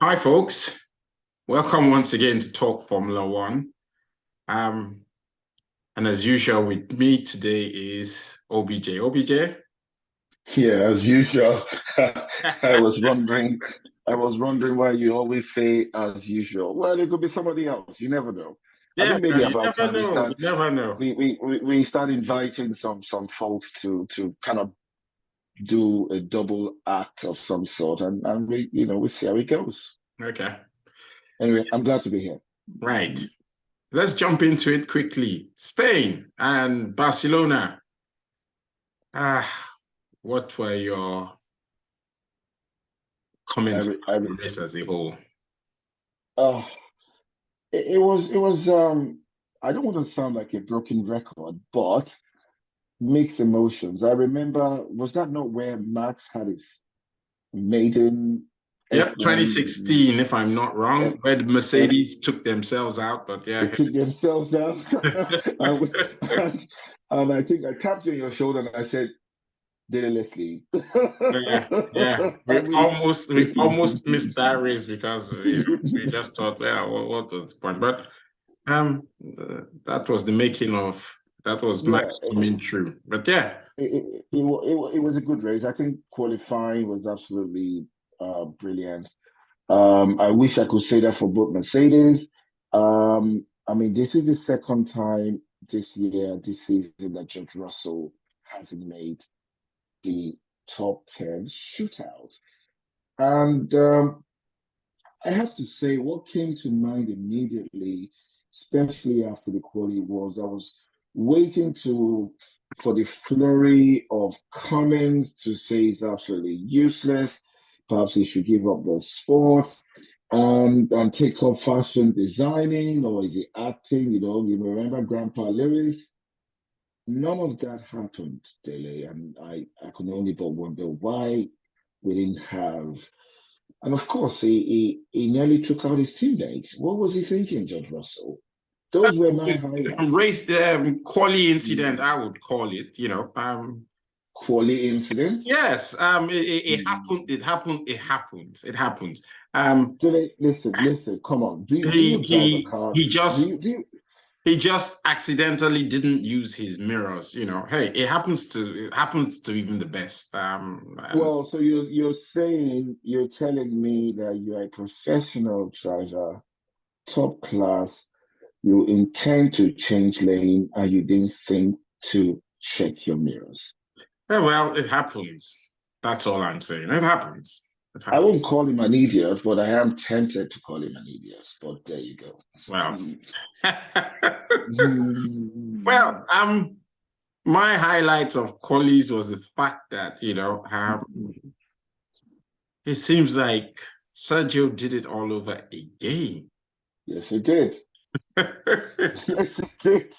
Hi, folks. Welcome once again to Talk Formula One. And as usual, with me today is OBJ. OBJ? Yeah, as usual. I was wondering, I was wondering why you always say as usual. Well, it could be somebody else. You never know. I Yeah, think maybe you about never time we know. You start never know. we start inviting some folks to kind of do a double act of some sort, and we see how it goes. Okay, Anyway, I'm glad to be here. right. Let's jump into it quickly. Spain and Barcelona. Ah, what were your I, comments re- I, on re- this as a whole? uh, it was. I don't want to sound like a broken record, but mixed emotions. I remember, was that not where Max had his maiden Yep, F1? 2016, if I'm not F, wrong, where the F, Mercedes took themselves out, but they yeah. took themselves down. and, and I think I tapped you on your shoulder and I said, "Dear Leslie." Yeah, yeah. I We mean, almost we almost missed that race because we just thought, well, what was the point? But that was the making of that was yeah, Max coming through. But yeah, it was a good race. I think qualifying was absolutely brilliant. I wish I could say that for both Mercedes. I mean, this is the second time this season, that George Russell hasn't made the top 10 shootout. And I have to say, what came to mind immediately, especially after the quality, was I was waiting for the flurry of comments to say it's absolutely useless. Perhaps he should give up the sport and take up fashion designing, or is he acting? You remember Grandpa Lewis? None of that happened, Dele, and I could only but wonder why we didn't have. And of course, he nearly took out his teammates. What was he thinking, George Russell? Those were my highlights. race quali incident, Mm. I would call it. Quali incident. Yes, it Mm. happened. It happened. It happens. It happens. Dele, listen, come on. Do He you drive a he car? he Do just you do you, he just accidentally didn't use his mirrors. Hey, it happens to even the best. And well, so you're telling me that you're a professional driver, top class. You intend to change lane and you didn't think to check your mirrors. well, it happens. That's all I'm saying. It happens. It I happens. won't call him an idiot, but I am tempted to call him an idiot. But there you go. Well, Mm. well, my highlights of qualies was the fact that it seems like Sergio did it all over again. Yes, he did. Yes, he did.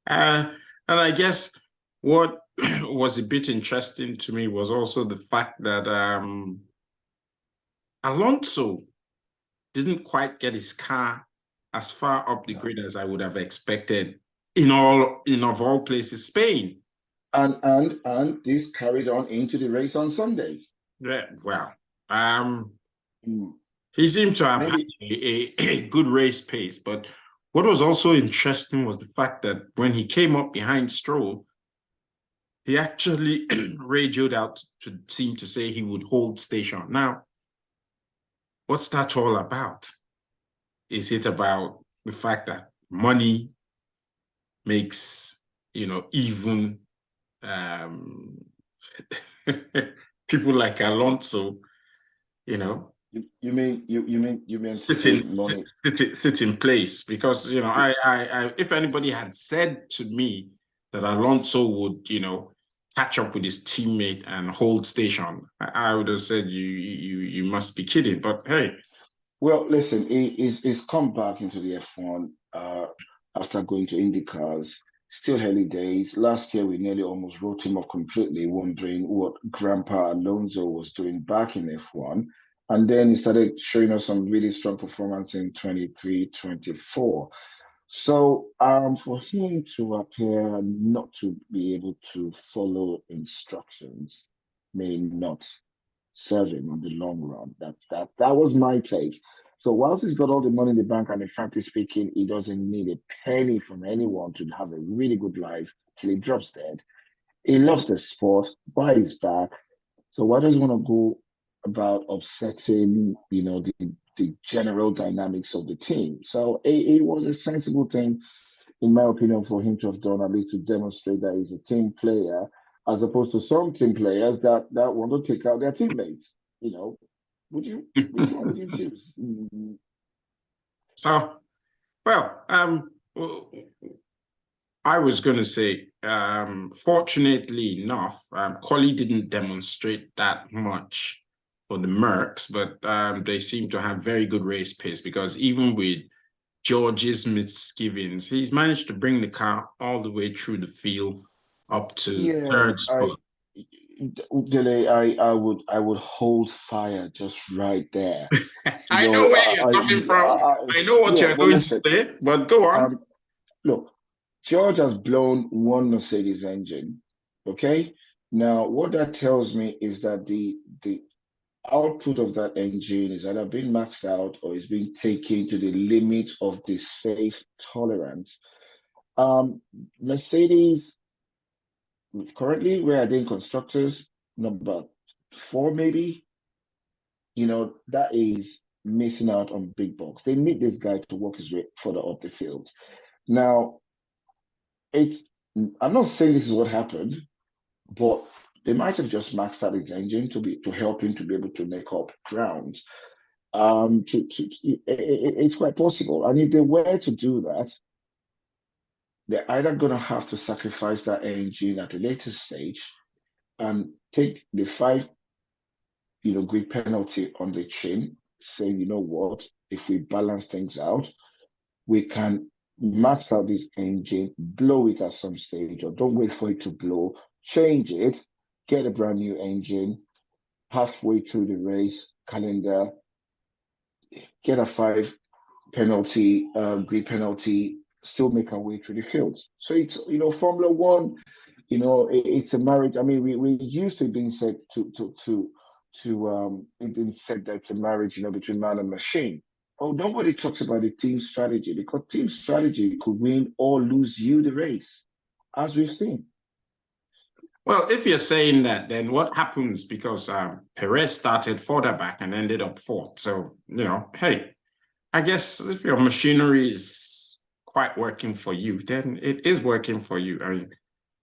Uh, and I guess what was a bit interesting to me was also the fact that Alonso didn't quite get his car as far up the No. grid as I would have expected in of all places, Spain. And this carried on into the race on Sunday. Yeah, well, um, Mm. he seemed to have had Maybe a good race pace, but what was also interesting was the fact that when he came up behind Stroll, he actually radioed out to seem to say he would hold station. Now, what's that all about? Is it about the fact that money makes, even um, people like Alonso, you know, you mean to sit say in money? sit in place? Because if anybody had said to me that Alonso would catch up with his teammate and hold station, I would have said you must be kidding. But hey, Well, listen, he's come back into the F1 after going to IndyCars. Still early days. Last year, we nearly almost wrote him off completely, wondering what Grandpa Alonso was doing back in F1. And then he started showing us some really strong performance in 23, 24. So for him to appear not to be able to follow instructions may not serve him on the long run. That was my take. So whilst he's got all the money in the bank, and frankly speaking, he doesn't need a penny from anyone to have a really good life till he drops dead. He loves the sport, why he's back. So why does he want to go about upsetting, the general dynamics of the team? So it was a sensible thing, in my opinion, for him to have done, at least to demonstrate that he's a team player, as opposed to some team players that want to take out their teammates. Would you? Which one would you choose? So, well, I was going to say, fortunately enough, Collie didn't demonstrate that much for the Mercs, but they seem to have very good race pace, because even with George's misgivings, he's managed to bring the car all the way through the field up to third spot. Dele, I would hold fire just right there. I know where you're coming from. I know what you're going to say, but go on. Look, George has blown one Mercedes engine. Okay. Now, what that tells me is that the output of that engine is either being maxed out or is being taken to the limit of the safe tolerance. Mercedes, currently, where are they in constructors? Number 4, maybe. That is missing out on big bucks. They need this guy to work his way further up the field. Now, I'm not saying this is what happened, but they might have just maxed out his engine to help him to be able to make up ground. It's quite possible, and if they were to do that, they're either going to have to sacrifice that engine at a later stage and take the 5 grid penalty on the chin, saying, you know what, if we balance things out, we can max out this engine, blow it at some stage, or don't wait for it to blow, change it, get a brand new engine, halfway through the race calendar, get a 5 penalty, grid penalty, still make our way through the fields. So it's, Formula One, it's a marriage. I mean, we used to being said it being said that it's a marriage, between man and machine. Oh, nobody talks about the team strategy, because team strategy could win or lose you the race, as we've seen. Well, if you're saying that, then what happens? Because Perez started further back and ended up 4th. So, hey, I guess if your machinery is quite working for you, then it is working for you. I mean,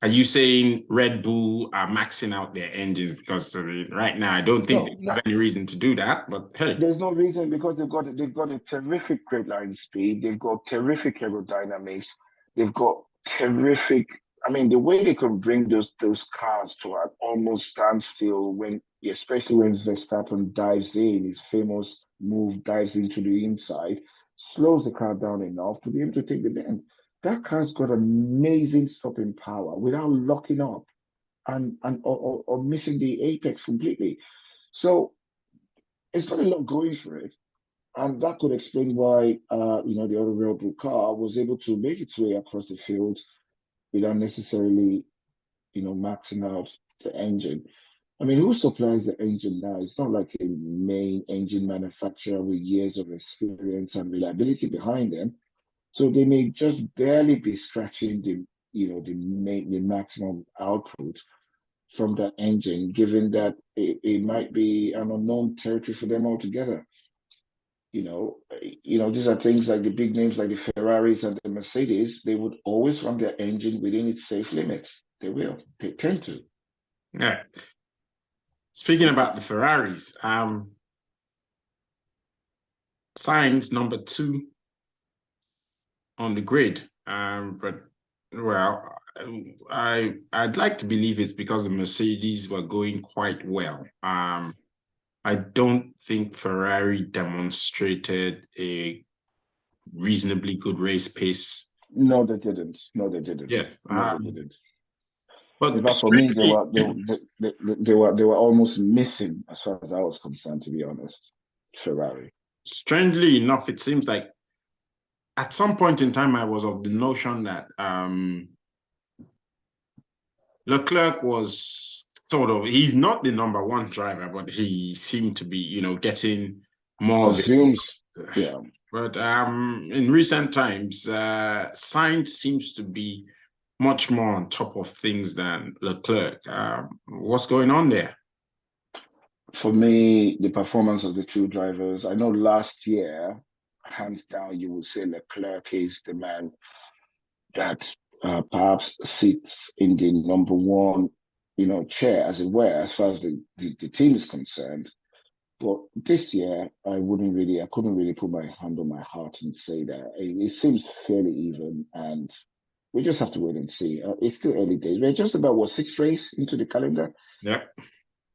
are you saying Red Bull are maxing out their engines? Because right now, I don't think they have any reason to do that. But hey, there's no reason, because they've got a terrific grid line speed. They've got terrific aerodynamics. They've got terrific. I mean, the way they can bring those cars to an almost standstill, especially when Verstappen dives in, his famous move, dives into the inside, slows the car down enough to be able to take the bend. That car's got amazing stopping power without locking up or missing the apex completely. So it's got a lot going for it. And that could explain why the other Red Bull car was able to make its way across the field without necessarily, maxing out the engine. I mean, who supplies the engine now? It's not like a main engine manufacturer with years of experience and reliability behind them. So they may just barely be scratching the maximum output from that engine, given that it might be an unknown territory for them altogether. These are things like the big names like the Ferraris and the Mercedes. They would always run their engine within its safe limits. They will. They tend to. Yeah. Speaking about the Ferraris, Sainz number 2 on the grid. But well, I'd like to believe it's because the Mercedes were going quite well. I don't think Ferrari demonstrated a reasonably good race pace. No, they didn't. Yes. No, they didn't. But for me, they were almost missing, as far as I was concerned, to be honest, Ferrari. Strangely enough, it seems like at some point in time, I was of the notion that Leclerc was sort of, he's not the number one driver, but he seemed to be, getting more of it. Assumes, yeah. But in recent times, Sainz seems to be much more on top of things than Leclerc. What's going on there? For me, the performance of the two drivers, I know last year, hands down, you would say Leclerc is the man that perhaps sits in the number one, chair, as it were, as far as the team is concerned. But this year, I couldn't really put my hand on my heart and say that. It seems fairly even, and we just have to wait and see. It's still early days. We're just about, what, 6 races into the calendar? Yep.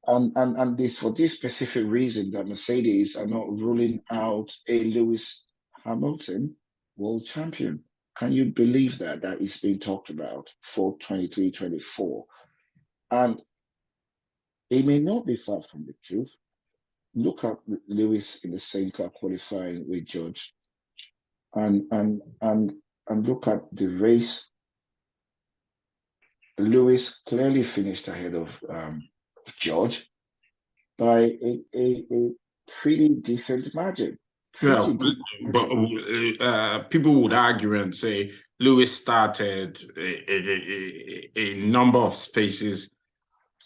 And this, for this specific reason, that Mercedes are not ruling out a Lewis Hamilton world champion. Can you believe that is being talked about for 23, 24? And it may not be far from the truth. Look at Lewis in the same car qualifying with George, and look at the race. Lewis clearly finished ahead of George by a pretty decent margin. Yeah, but people would argue and say Lewis started a number of spaces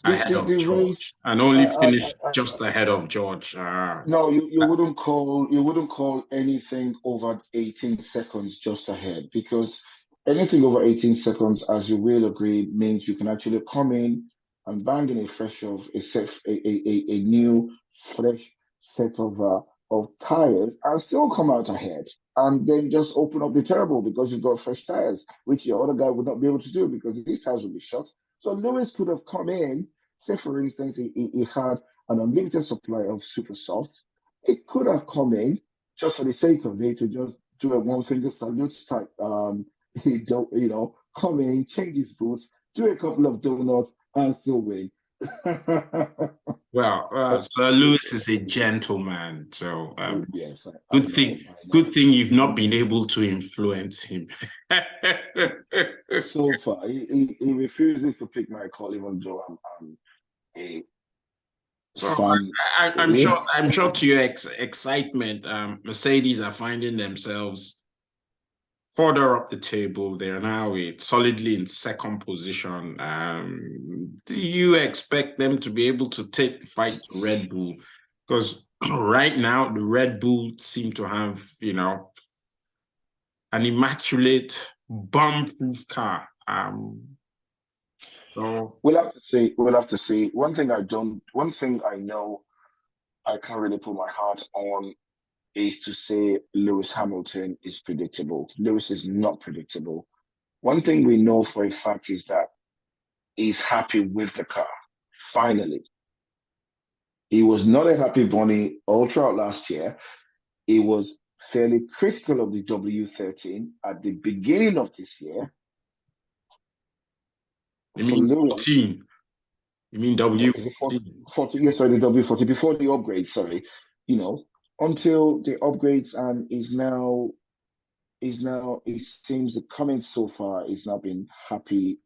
ahead of George race, and only finished just ahead of George. No, you wouldn't call anything over 18 seconds just ahead, because anything over 18 seconds, as you will agree, means you can actually come in and bang in a new fresh set of tires and still come out ahead, and then just open up the turbo because you've got fresh tires, which your other guy would not be able to do because his tires would be shot. So Lewis could have come in, say for instance, he had an unlimited supply of super softs. It could have come in just for the sake of it to just do a one finger salute type. He don't, come in, change his boots, do a couple of donuts, and still win. Well, Sir Lewis is a gentleman, so yes, good thing you've not been able to influence him. So far, he refuses to pick my call, even though I'm a so fan. I'm sure to your excitement, Mercedes are finding themselves further up the table. They're now solidly in second position. Do you expect them to be able to take the fight to Red Bull? Because right now, the Red Bull seem to have, an immaculate, bomb-proof car. So We'll have to see. One thing I know I can't really put my heart on is to say Lewis Hamilton is predictable. Lewis is not predictable. One thing we know for a fact is that he's happy with the car. Finally. He was not a happy bunny all throughout last year. He was fairly critical of the W13 at the beginning of this year. You mean Lewis, 14? You mean W14? 40, yes, sorry, the W40 before the upgrade, sorry. Until the upgrades, and it seems the comment so far is not been happy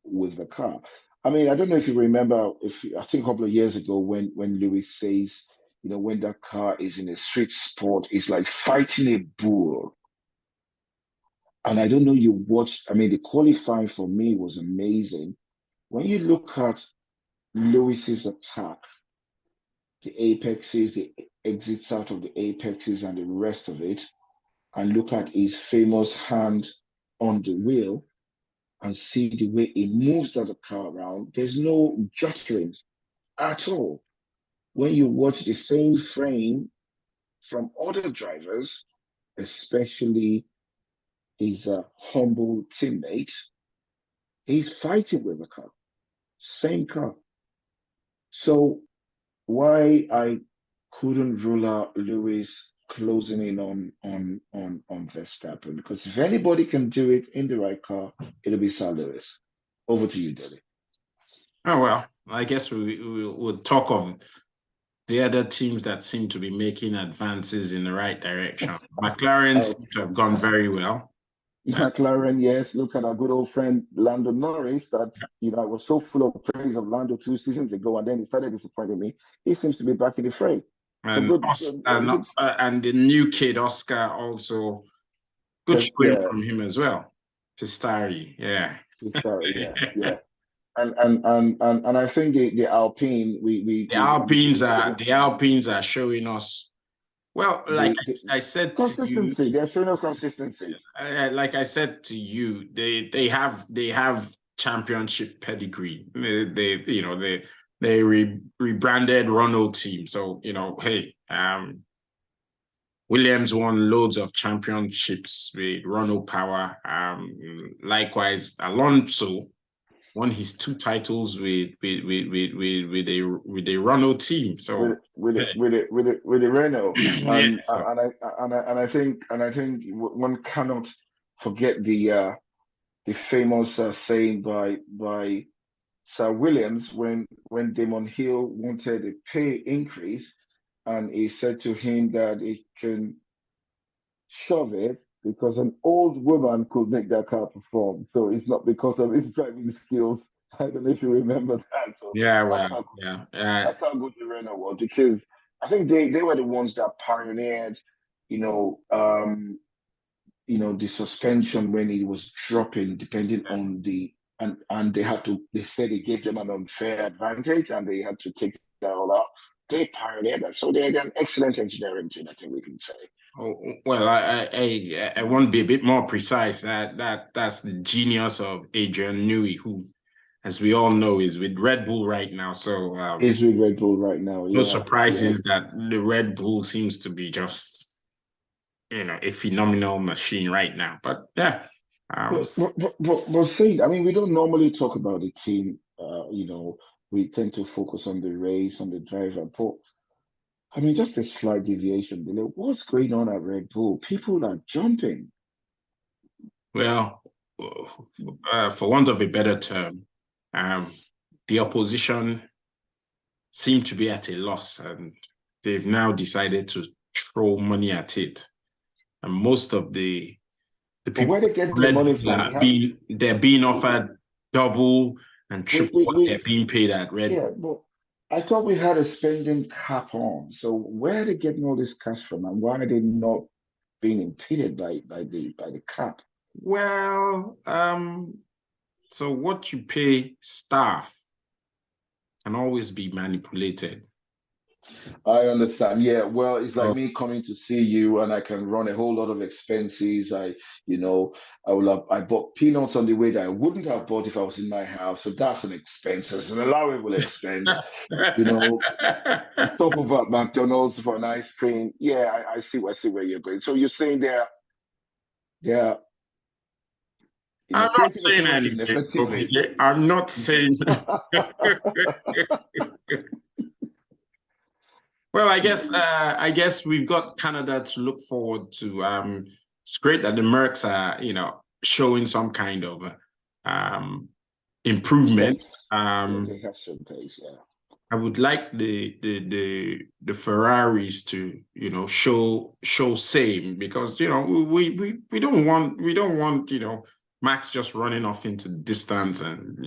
with the car. I mean, I don't know if you remember, I think a couple of years ago when Lewis says, when that car is in a street sport, it's like fighting a bull. And I don't know, you watched, I mean, the qualifying for me was amazing. When you look at Lewis's attack, the apexes, the exits out of the apexes and the rest of it, and look at his famous hand on the wheel and see the way he moves the car around, there's no juttering at all. When you watch the same frame from other drivers, especially his humble teammate, he's fighting with the car, same car. So why I couldn't rule out Lewis closing in on Verstappen, because if anybody can do it in the right car, it'll be Sir Lewis. Over to you, Dilly. Oh, well, I guess we'll talk of the other teams that seem to be making advances in the right direction. McLaren seem to have gone very well. McLaren, yes. Look at our good old friend Lando Norris. That I was so full of praise of Lando 2 seasons ago, and then he started disappointing me. He seems to be back in the fray. So and good, good. and the new kid Oscar also good showing Yeah, from him as well. Pistari, yeah. sorry, yeah. And I think the Alpine, The Alpines are showing us well, like the I said to you, consistency. They're showing us consistency. like I said to you, they have championship pedigree. They rebranded Renault team, so hey, Williams won loads of championships with Renault Power. Likewise, Alonso won his 2 titles with a Renault team. So hey. With the Renault, Yeah, so. and I think one cannot forget the famous saying by Sir Williams when Damon Hill wanted a pay increase, and he said to him that he can shove it because an old woman could make that car perform. So it's not because of his driving skills. I don't know if you remember that. So Yeah, that's well, how yeah. that's how good the Renault was, because I think they were the ones that pioneered, you know, um, the suspension when it was dropping, depending on and they said it gave them an unfair advantage and they had to take that all out. They pioneered that. So they're an excellent engineering team, I think we can say. Oh, well, I want to be a bit more precise. That's the genius of Adrian Newey, who, as we all know, is with Red Bull right now. So Is with Red Bull right now. no Yeah. surprises that the Red Bull seems to be just a phenomenal machine right now. But yeah. But saying, I mean, we don't normally talk about the team. We tend to focus on the race, on the driver. But I mean, just a slight deviation below. What's going on at Red Bull? People are jumping. Well, for want of a better term, the opposition seem to be at a loss, and they've now decided to throw money at it. And most of the But people where they get the money from? they're being offered double and triple what they're we being paid at Red yeah, Bull. but I thought we had a spending cap on. So where are they getting all this cash from, and why are they not being impeded by the cap? Well, so what you pay staff can always be manipulated. I understand. Yeah, well, it's like So, me coming to see you, and I can run a whole lot of expenses. I bought peanuts on the way that I wouldn't have bought if I was in my house. So that's an expense. It's an allowable expense. On top of that, McDonald's for an ice cream. Yeah, I see where you're going. So you're saying they're I'm not creating a saying sort of anything. ineffective race. I'm not saying. Well, I guess we've got Canada to look forward to. It's great that the Mercs are, showing some kind of improvement. They have some pace, yeah. I would like the Ferraris to, show same, because we don't want Max just running off into distance and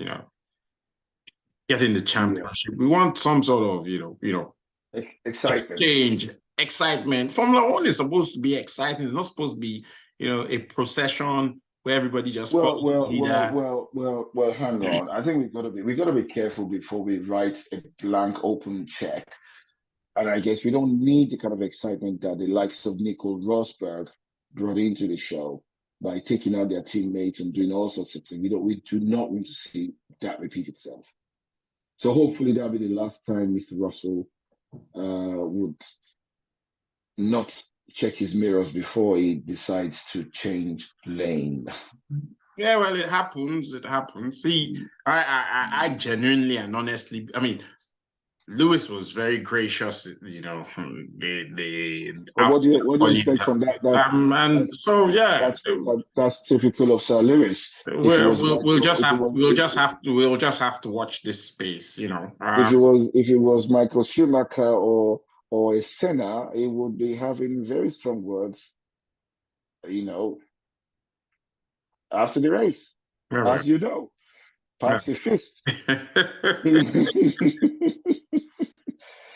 getting the championship. We want some sort of Excitement. exchange, excitement. Formula One is supposed to be exciting. It's not supposed to be, a procession where everybody just follows the leader. Well, hang on. I think we gotta be careful before we write a blank open check. And I guess we don't need the kind of excitement that the likes of Nico Rosberg brought into the show by taking out their teammates and doing all sorts of things. We do not want to see that repeat itself. So hopefully that'll be the last time Mr. Russell would not check his mirrors before he decides to change lane. Yeah, well, it happens. It happens. I genuinely and honestly, I mean, Lewis was very gracious. What do you expect from that? That's typical of Sir Lewis. We'll just have to watch this space. If it was Michael Schumacher or a Senna, he would be having very strong words. after the race, All as right. you know, All pass the fist.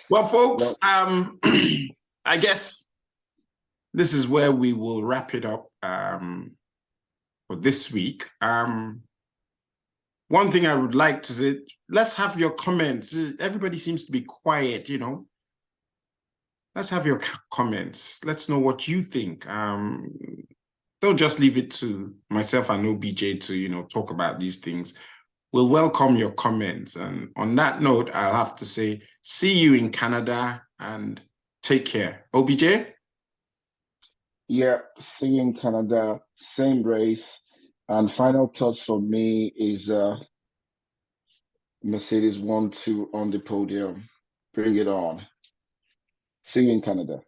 Well, folks, Well, I guess this is where we will wrap it up for this week. One thing I would like to say, let's have your comments. Everybody seems to be quiet, you know. Let's have your comments. Let's know what you think. Don't just leave it to myself and OBJ to, you know, talk about these things. We'll welcome your comments. And on that note, I'll have to say, see you in Canada and take care. OBJ? yeah, see you in Canada, same race. And final thoughts for me is Mercedes 1-2 on the podium. Bring it on. See you in Canada.